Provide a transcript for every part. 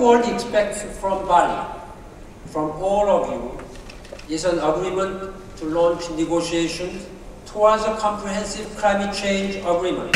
world expects from Bali, from all of you, is an agreement to launch negotiations towards a comprehensive climate change agreement.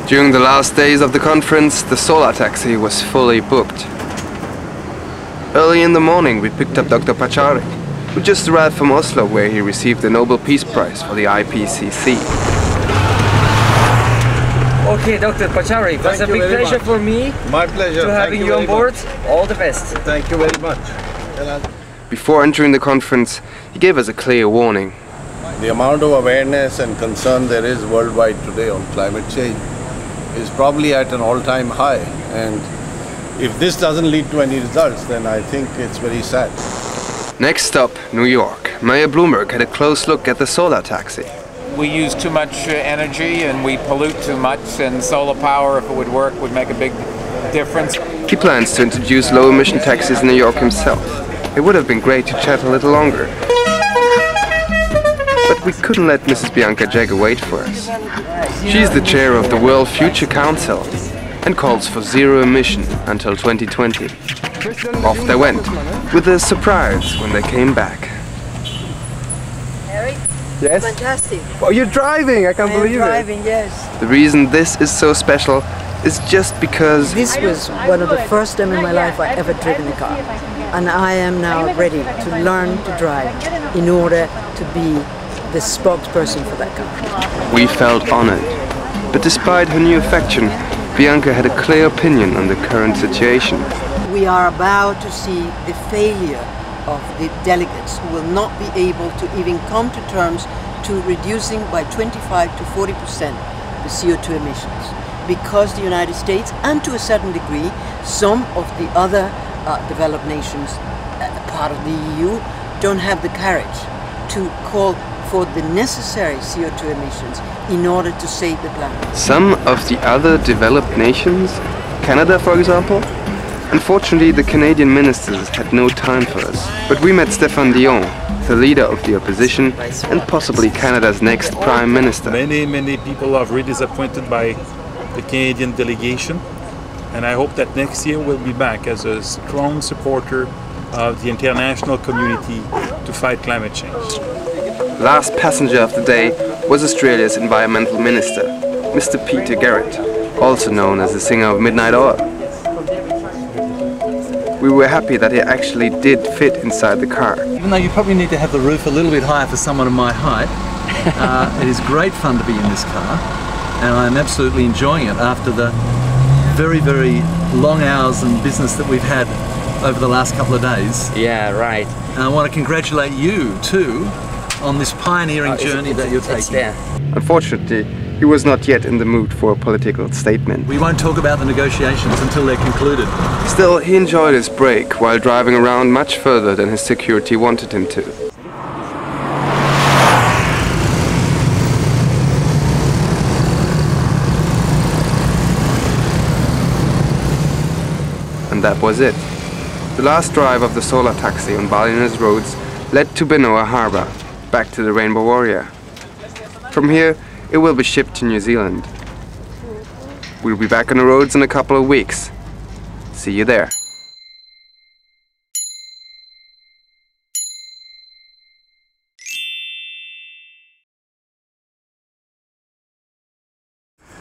During the last days of the conference, the Solartaxi was fully booked. Early in the morning we picked up Dr. Pachauri, who just arrived from Oslo, where he received the Nobel Peace Prize for the IPCC. Okay, Dr. Pachauri, it was a big pleasure for me. My pleasure. To having you on board. All the best. Thank you very much. Before entering the conference, he gave us a clear warning. The amount of awareness and concern there is worldwide today on climate change is probably at an all-time high, and if this doesn't lead to any results, then I think it's very sad. Next stop, New York. Mayor Bloomberg had a close look at the Solartaxi. We use too much energy and we pollute too much, and solar power, if it would work, would make a big difference. He plans to introduce low-emission taxis in New York himself. It would have been great to chat a little longer. But we couldn't let Mrs. Bianca Jagger wait for us. She's the chair of the World Future Council and calls for zero emission until 2020. Off they went, with a surprise when they came back. Eric? Yes? Fantastic. Oh, you're driving! I can't believe it! Driving, yes. The reason this is so special is just because This was one of the first time in my life I ever driven a car. And I am now ready to learn to drive in order to be the spokesperson for that car. we felt honored. But despite her new affection, Bianca had a clear opinion on the current situation. We are about to see the failure of the delegates who will not be able to even come to terms to reducing by 25 to 40% the CO2 emissions, because the United States, and to a certain degree some of the other developed nations, part of the EU, don't have the courage to call for the necessary CO2 emissions in order to save the planet. Some of the other developed nations, Canada for example? Unfortunately, the Canadian ministers had no time for us. But we met Stéphane Dion, the leader of the opposition and possibly Canada's next Prime Minister. Many people are really disappointed by the Canadian delegation, and I hope that next year we'll be back as a strong supporter of the international community to fight climate change. Last passenger of the day was Australia's Environmental Minister, Mr. Peter Garrett, also known as the singer of Midnight Oil. We were happy that he actually did fit inside the car. Even though you probably need to have the roof a little bit higher for someone of my height, it is great fun to be in this car, and I'm absolutely enjoying it after the very, very long hours and business that we've had over the last couple of days. Yeah, right. And I want to congratulate you too on this pioneering journey that you're taking. Unfortunately, he was not yet in the mood for a political statement. We won't talk about the negotiations until they're concluded. Still, he enjoyed his break while driving around much further than his security wanted him to. And that was it. The last drive of the Solartaxi on Balinese roads led to Benoa Harbour, back to the Rainbow Warrior. From here, it will be shipped to New Zealand. We'll be back on the roads in a couple of weeks. See you there.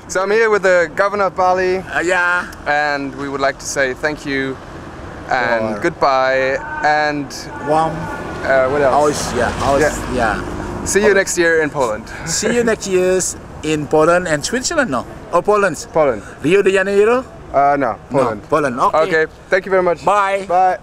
So I'm here with the Governor of Bali. Yeah. And we would like to say thank you and goodbye and Warm. what else? Yeah. See you next year in Poland. See you next year in Poland and Switzerland, no? Oh, Poland. Poland. Rio de Janeiro? No, Poland. No, Poland. Okay. Okay, thank you very much. Bye. Bye.